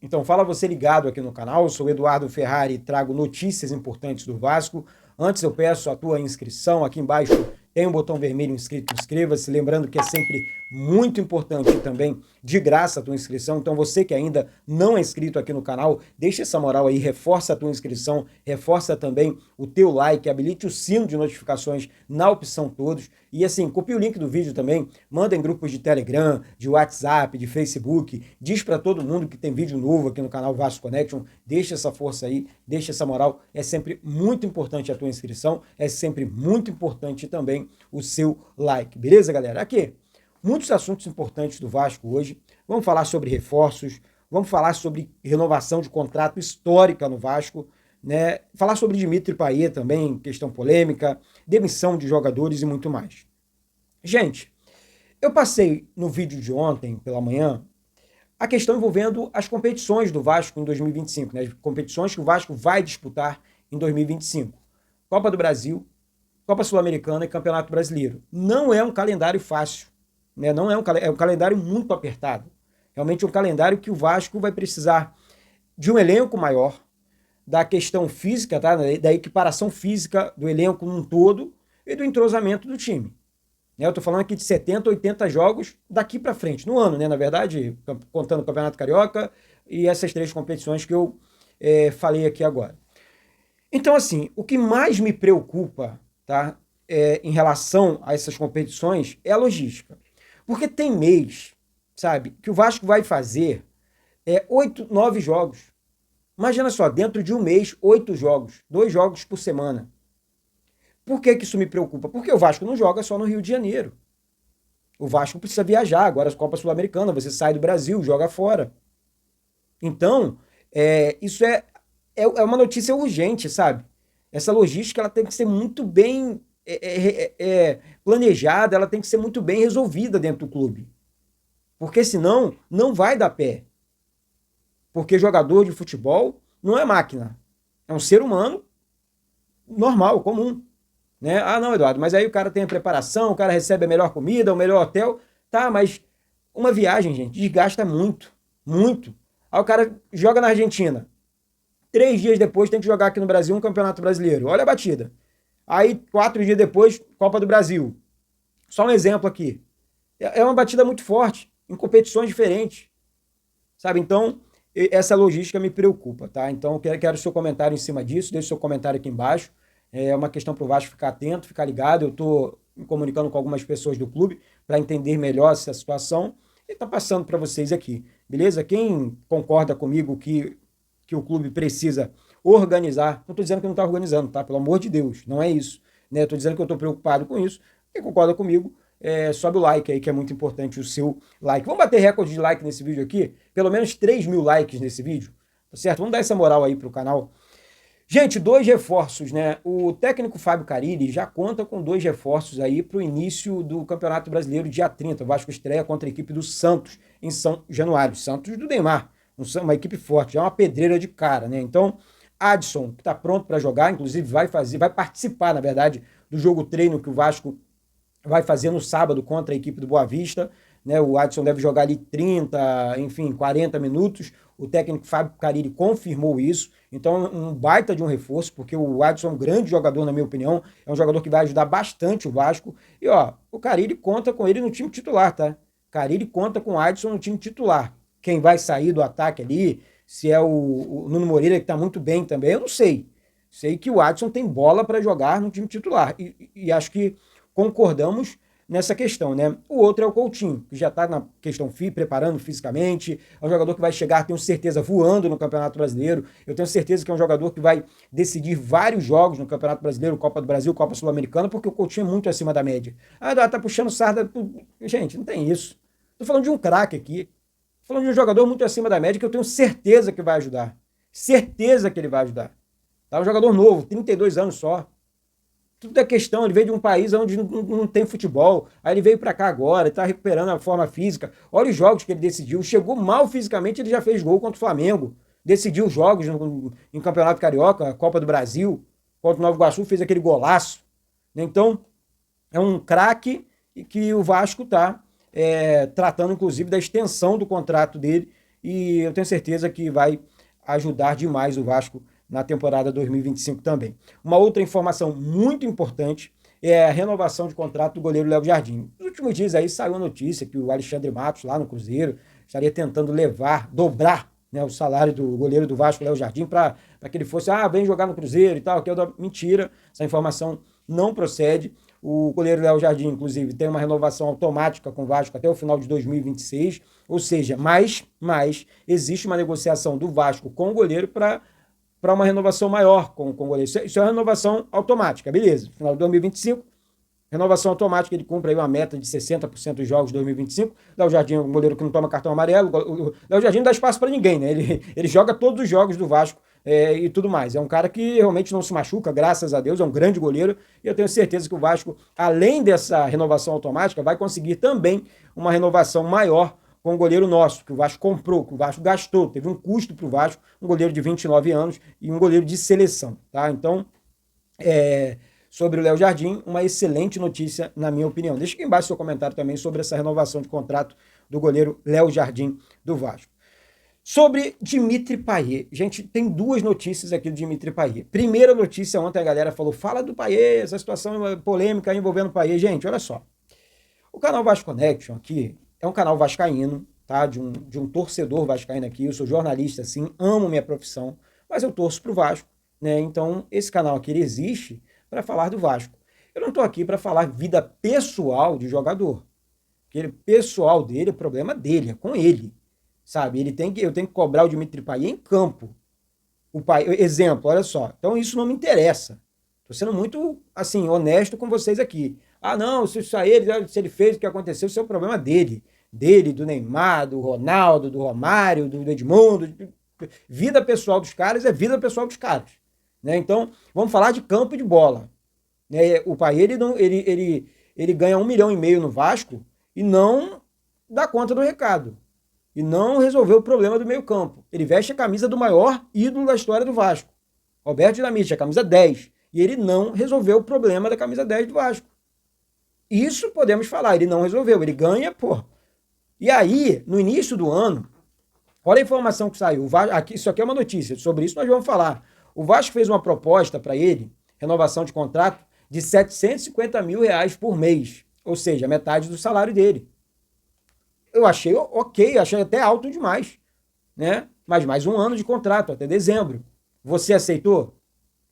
Então, fala você ligado aqui no canal, eu sou o Eduardo Ferrari e trago notícias importantes do Vasco. Antes eu peço a tua inscrição, aqui embaixo tem um botão vermelho inscrito, inscreva-se, lembrando que é sempre muito importante também, de graça a tua inscrição, então você que ainda não é inscrito aqui no canal, deixa essa moral aí, reforça a tua inscrição, reforça também o teu like, habilite o sino de notificações na opção todos, e assim, copia o link do vídeo também, manda em grupos de Telegram, de WhatsApp, de Facebook, diz para todo mundo que tem vídeo novo aqui no canal Vasco Connection, deixa essa força aí, deixa essa moral, é sempre muito importante a tua inscrição, é sempre muito importante também o seu like, beleza, galera? Aqui, muitos assuntos importantes do Vasco hoje, vamos falar sobre reforços, vamos falar sobre renovação de contrato histórica no Vasco, né? Falar sobre Dimitri Payet também, questão polêmica, demissão de jogadores e muito mais. Gente, eu passei no vídeo de ontem, pela manhã, a questão envolvendo as competições do Vasco em 2025, né? As competições que o Vasco vai disputar em 2025. Copa do Brasil, Copa Sul-Americana e Campeonato Brasileiro. Não é um calendário fácil, né? Não é um calendário muito apertado. Realmente é um calendário que o Vasco vai precisar de um elenco maior, da questão física, tá? Da equiparação física do elenco num todo e do entrosamento do time. Eu estou falando aqui de 70, 80 jogos daqui para frente, no ano, né? Na verdade, contando o Campeonato Carioca e essas três competições que eu falei aqui agora. Então, assim, o que mais me preocupa, tá, em relação a essas competições é a logística. Porque tem mês, sabe, que o Vasco vai fazer 8, 9 jogos. Imagina só, dentro de um mês, 8 jogos, 2 jogos por semana. Por que isso me preocupa? Porque o Vasco não joga só no Rio de Janeiro. O Vasco precisa viajar, agora a Copa Sul-Americana, você sai do Brasil, joga fora. Então, isso é uma notícia urgente, sabe? Essa logística ela tem que ser muito bem planejada, ela tem que ser muito bem resolvida dentro do clube. Porque senão, não vai dar pé. Porque jogador de futebol não é máquina. É um ser humano normal, comum. Né? Ah, não, Eduardo, mas aí o cara tem a preparação, o cara recebe a melhor comida, o melhor hotel. Tá, mas uma viagem, gente, desgasta muito. Muito. Aí o cara joga na Argentina. 3 dias depois tem que jogar aqui no Brasil um Campeonato Brasileiro. Olha a batida. Aí, 4 dias depois, Copa do Brasil. Só um exemplo aqui. É uma batida muito forte, em competições diferentes. Sabe? Então, essa logística me preocupa, tá? Então, eu quero o seu comentário em cima disso. Deixe o seu comentário aqui embaixo. É uma questão para o Vasco ficar atento, ficar ligado. Eu estou me comunicando com algumas pessoas do clube para entender melhor essa situação e tá passando para vocês aqui, beleza? Quem concorda comigo que o clube precisa organizar, não estou dizendo que não está organizando, tá? Pelo amor de Deus, não é isso. Né? Estou dizendo que eu estou preocupado com isso. Quem concorda comigo, sobe o like aí, que é muito importante o seu like. Vamos bater recorde de like nesse vídeo aqui? Pelo menos 3 mil likes nesse vídeo, tá certo? Vamos dar essa moral aí pro canal. Gente, 2 reforços, né? O técnico Fábio Carille já conta com 2 reforços aí para o início do Campeonato Brasileiro, dia 30. O Vasco estreia contra a equipe do Santos em São Januário. Santos do Neymar, uma equipe forte, já é uma pedreira de cara, né? Então, Adson, que está pronto para jogar, inclusive vai participar, na verdade, do jogo treino que o Vasco vai fazer no sábado contra a equipe do Boa Vista. Né? O Adson deve jogar ali 30, enfim, 40 minutos. O técnico Fábio Carille confirmou isso. Então, um baita de um reforço, porque o Adson é um grande jogador, na minha opinião. É um jogador que vai ajudar bastante o Vasco. E, ó, o Carille conta com ele no time titular, tá? Carille conta com o Adson no time titular. Quem vai sair do ataque ali, se é o Nuno Moreira, que tá muito bem também, eu não sei. Sei que o Adson tem bola para jogar no time titular. E acho que concordamos nessa questão, né? O outro é o Coutinho, que já está na questão preparando fisicamente, é um jogador que vai chegar, tenho certeza, voando no Campeonato Brasileiro, eu tenho certeza que é um jogador que vai decidir vários jogos no Campeonato Brasileiro, Copa do Brasil, Copa Sul-Americana, porque o Coutinho é muito acima da média. Ah, tá puxando sarda. Gente, não tem isso. Tô falando de um craque aqui, tô falando de um jogador muito acima da média que eu tenho certeza que vai ajudar. Certeza que ele vai ajudar. Tá? Um jogador novo, 32 anos só. Tudo é questão, ele veio de um país onde não tem futebol, aí ele veio para cá agora, está recuperando a forma física. Olha os jogos que ele decidiu, chegou mal fisicamente, ele já fez gol contra o Flamengo, decidiu jogos em Campeonato Carioca, Copa do Brasil, contra o Nova Iguaçu, fez aquele golaço. Então, é um craque que o Vasco está tratando, inclusive, da extensão do contrato dele, e eu tenho certeza que vai ajudar demais o Vasco na temporada 2025 também. Uma outra informação muito importante é a renovação de contrato do goleiro Léo Jardim. Nos últimos dias aí saiu a notícia que o Alexandre Matos, lá no Cruzeiro, estaria tentando dobrar, né, o salário do goleiro do Vasco, Léo Jardim, para que ele fosse, vem jogar no Cruzeiro e tal, que é mentira, essa informação não procede. O goleiro Léo Jardim, inclusive, tem uma renovação automática com o Vasco até o final de 2026, ou seja, mas existe uma negociação do Vasco com o goleiro para uma renovação maior com o goleiro. Isso é uma renovação automática, beleza. Final de 2025, renovação automática, ele cumpre aí uma meta de 60% dos jogos de 2025. Léo Jardim é um goleiro que não toma cartão amarelo. O Léo Jardim não dá espaço para ninguém, né? Ele joga todos os jogos do Vasco e tudo mais. É um cara que realmente não se machuca, graças a Deus, é um grande goleiro. E eu tenho certeza que o Vasco, além dessa renovação automática, vai conseguir também uma renovação maior com um goleiro nosso, que o Vasco comprou, que o Vasco gastou, teve um custo para o Vasco, um goleiro de 29 anos e um goleiro de seleção, tá? Então, sobre o Léo Jardim, uma excelente notícia, na minha opinião. Deixa aqui embaixo seu comentário também sobre essa renovação de contrato do goleiro Léo Jardim do Vasco. Sobre Dimitri Payet. Gente, tem duas notícias aqui do Dimitri Payet. Primeira notícia, ontem a galera falou, fala do Payet, essa situação polêmica envolvendo o Payet. Gente, olha só. O canal Vasco Connection aqui é um canal vascaíno, tá? De um torcedor vascaíno aqui. Eu sou jornalista, sim, amo minha profissão, mas eu torço pro Vasco, né? Então, esse canal aqui, ele existe para falar do Vasco. Eu não estou aqui para falar vida pessoal de jogador. Aquele pessoal dele, o problema dele, é com ele. Sabe? Eu tenho que cobrar o Dimitri Payet em campo. Exemplo, olha só. Então isso não me interessa. Estou sendo muito, assim, honesto com vocês aqui. Não, se ele fez o que aconteceu, isso é o problema dele. Dele, do Neymar, do Ronaldo, do Romário, do Edmundo. Vida pessoal dos caras é vida pessoal dos caras. Né? Então, vamos falar de campo e de bola. Né? O Payet, ele ganha 1,5 milhão no Vasco e não dá conta do recado. E não resolveu o problema do meio campo. Ele veste a camisa do maior ídolo da história do Vasco, Roberto Dinamite, a camisa 10. E ele não resolveu o problema da camisa 10 do Vasco. Isso podemos falar, ele não resolveu, ele ganha, pô. E aí, no início do ano, olha a informação que saiu. Isso aqui é uma notícia, sobre isso nós vamos falar. O Vasco fez uma proposta para ele, renovação de contrato, de R$750 mil por mês. Ou seja, metade do salário dele. Eu achei ok, achei até alto demais, né? Mas mais um ano de contrato, até dezembro. Você aceitou?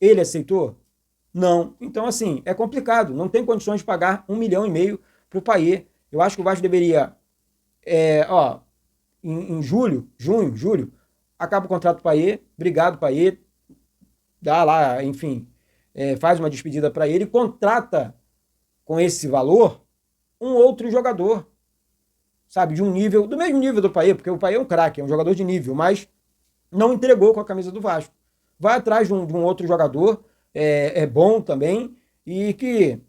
Ele aceitou? Não. Então, assim, é complicado. Não tem condições de pagar 1,5 milhão para o Payet. Eu acho que o Vasco deveria, em julho, acaba o contrato do Payet. Obrigado, Payet. Dá lá, enfim, faz uma despedida para ele e contrata com esse valor um outro jogador. Sabe, do mesmo nível do Payet, porque o Payet é um craque, é um jogador de nível, mas não entregou com a camisa do Vasco. Vai atrás de um outro jogador, bom também, e que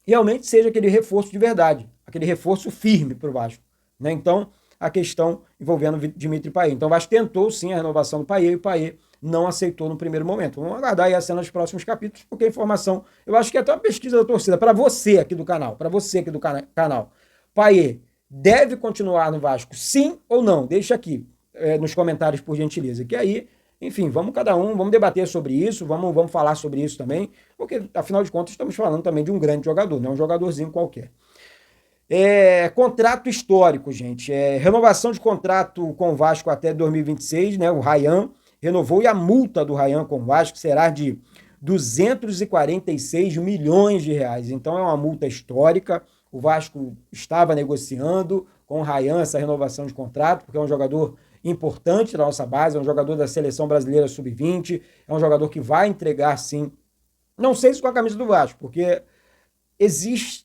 realmente seja aquele reforço de verdade, aquele reforço firme para o Vasco. Né? Então, a questão envolvendo o Dimitri Payet. Então, o Vasco tentou sim a renovação do Payet e o Payet não aceitou no primeiro momento. Vamos aguardar aí a cena nos próximos capítulos, porque a informação, eu acho que é até uma pesquisa da torcida, para você aqui do canal, Payet deve continuar no Vasco, sim ou não? Deixa aqui nos comentários, por gentileza. Que aí, enfim, vamos debater sobre isso, vamos falar sobre isso também, porque, afinal de contas, estamos falando também de um grande jogador, não um jogadorzinho qualquer. Contrato histórico, gente. Renovação de contrato com o Vasco até 2026, né? O Rayan renovou e a multa do Rayan com o Vasco será de 246 milhões de reais. Então, é uma multa histórica. O Vasco estava negociando com o Rayan essa renovação de contrato, porque é um jogador importante da nossa base, é um jogador da seleção brasileira sub-20, é um jogador que vai entregar, sim, não sei se com a camisa do Vasco, porque existe,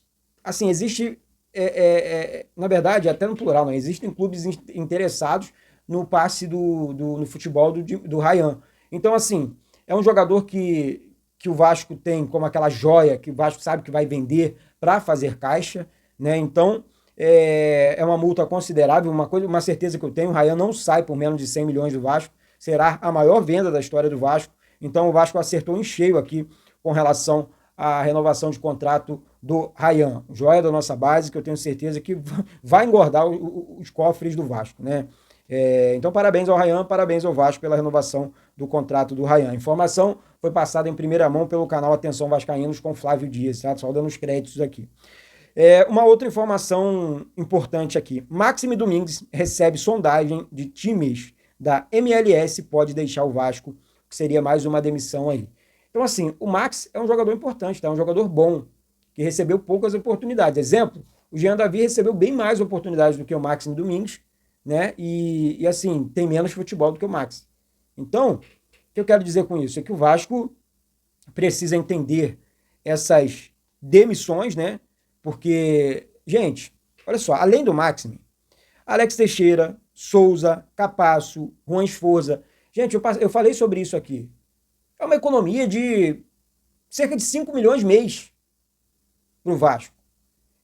na verdade, até no plural, não existem clubes interessados no passe no futebol do Rayan. Então, assim, é um jogador que o Vasco tem como aquela joia que o Vasco sabe que vai vender para fazer caixa, né? Então, é uma multa considerável, uma certeza que eu tenho, o Rayan não sai por menos de 100 milhões do Vasco, será a maior venda da história do Vasco, então o Vasco acertou em cheio aqui com relação à renovação de contrato do Rayan, joia da nossa base, que eu tenho certeza que vai engordar os cofres do Vasco, né? Então, parabéns ao Ryan, parabéns ao Vasco pela renovação do contrato do Ryan. A informação foi passada em primeira mão pelo canal Atenção Vascaínos com Flávio Dias, tá? Só dando os créditos aqui. Uma outra informação importante aqui. Maxime Domingues recebe sondagem de times da MLS, pode deixar o Vasco, que seria mais uma demissão aí. Então, assim, o Max é um jogador importante, tá? É um jogador bom, que recebeu poucas oportunidades. Exemplo, o Jean Davi recebeu bem mais oportunidades do que o Maxime Domingues, né? E assim, tem menos futebol do que o Max. Então, o que eu quero dizer com isso? É que o Vasco precisa entender essas demissões, né? Porque, gente, olha só, além do Maxime, Alex Teixeira, Souza, Capasso, Juan Esforza. Gente, eu falei sobre isso aqui. É uma economia de cerca de 5 milhões mês para o Vasco.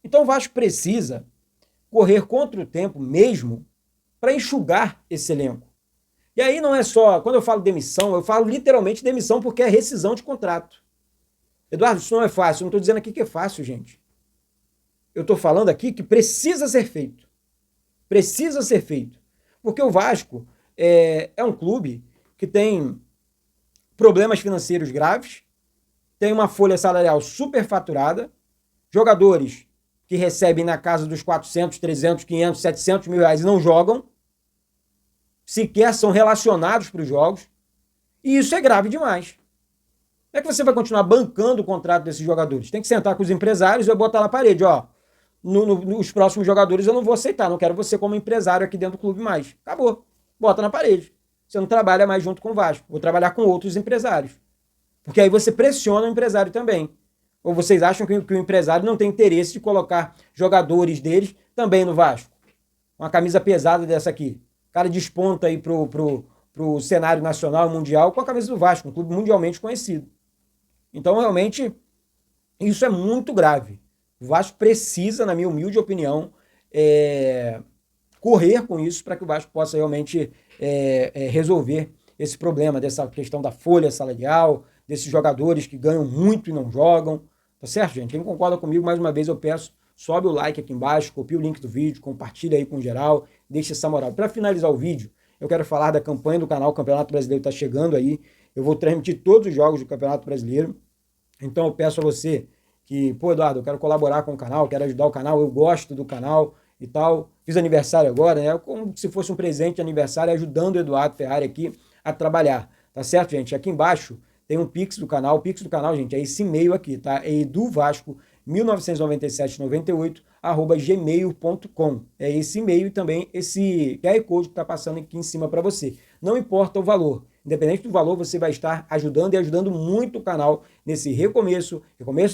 Então o Vasco precisa correr contra o tempo mesmo para enxugar esse elenco. E aí não é só, quando eu falo demissão, eu falo literalmente demissão porque é rescisão de contrato. Eduardo, isso não é fácil. Eu não estou dizendo aqui que é fácil, gente. Eu estou falando aqui que precisa ser feito. Precisa ser feito. Porque o Vasco é um clube que tem problemas financeiros graves, tem uma folha salarial superfaturada, jogadores que recebem na casa dos 400, 300, 500, 700 mil reais e não jogam, sequer são relacionados para os jogos, e isso é grave demais. Como é que você vai continuar bancando o contrato desses jogadores? Tem que sentar com os empresários e botar na parede, ó, nos próximos jogadores eu não vou aceitar, não quero você como empresário aqui dentro do clube mais. Acabou. Bota na parede. Você não trabalha mais junto com o Vasco. Vou trabalhar com outros empresários. Porque aí você pressiona o empresário também. Ou vocês acham que o empresário não tem interesse de colocar jogadores deles também no Vasco? Uma camisa pesada dessa aqui. O cara desponta aí pro cenário nacional e mundial com a camisa do Vasco, um clube mundialmente conhecido. Então, realmente, isso é muito grave. O Vasco precisa, na minha humilde opinião, correr com isso para que o Vasco possa realmente resolver esse problema dessa questão da folha salarial, desses jogadores que ganham muito e não jogam. Tá certo, gente? Quem concorda comigo, mais uma vez eu peço, sobe o like aqui embaixo, copia o link do vídeo, compartilha aí com geral, deixa essa moral. Para finalizar o vídeo, eu quero falar da campanha do canal. O Campeonato Brasileiro está chegando aí. Eu vou transmitir todos os jogos do Campeonato Brasileiro. Então eu peço a você que, pô, Eduardo, eu quero colaborar com o canal, quero ajudar o canal, eu gosto do canal e tal. Fiz aniversário agora, né? Como se fosse um presente de aniversário, ajudando o Eduardo Ferrari aqui a trabalhar. Tá certo, gente? Aqui embaixo tem um Pix do canal. O Pix do canal, gente, é esse e-mail aqui, tá? É eduvasco199798@gmail.com. É esse e-mail e também esse QR Code que tá passando aqui em cima para você. Não importa o valor. Independente do valor, você vai estar ajudando e ajudando muito o canal nesse recomeço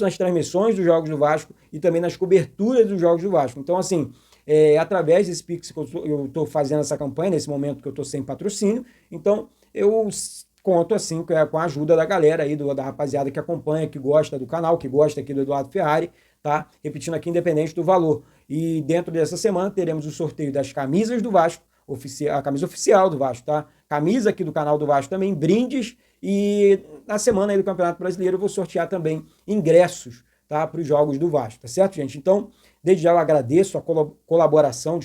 nas transmissões dos Jogos do Vasco e também nas coberturas dos Jogos do Vasco. Então, assim, através desse Pix que eu estou fazendo essa campanha, nesse momento que eu estou sem patrocínio, então eu conto assim com a ajuda da galera aí, da rapaziada que acompanha, que gosta do canal, que gosta aqui do Eduardo Ferrari, tá? Repetindo aqui, independente do valor. E dentro dessa semana teremos o sorteio das camisas do Vasco, a camisa oficial do Vasco, tá? Camisa aqui do canal do Vasco também, brindes, e na semana aí do Campeonato Brasileiro eu vou sortear também ingressos, tá? Para os jogos do Vasco, tá certo, gente? Então, desde já eu agradeço a colaboração,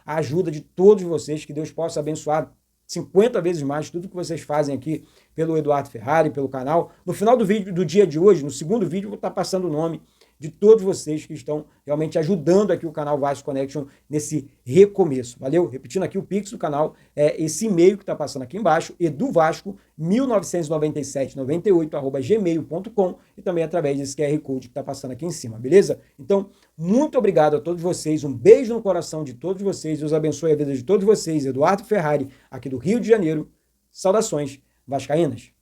a ajuda de todos vocês, que Deus possa abençoar 50 vezes mais tudo que vocês fazem aqui pelo Eduardo Ferrari, pelo canal. No final do vídeo do dia de hoje, no segundo vídeo, eu vou estar passando o nome de todos vocês que estão realmente ajudando aqui o canal Vasco Connection nesse recomeço. Valeu? Repetindo aqui, o Pix do canal é esse e-mail que está passando aqui embaixo, eduvasco199798@gmail.com, e também através desse QR Code que está passando aqui em cima, beleza? Então, muito obrigado a todos vocês, um beijo no coração de todos vocês, Deus abençoe a vida de todos vocês. Eduardo Ferrari, aqui do Rio de Janeiro. Saudações vascaínas.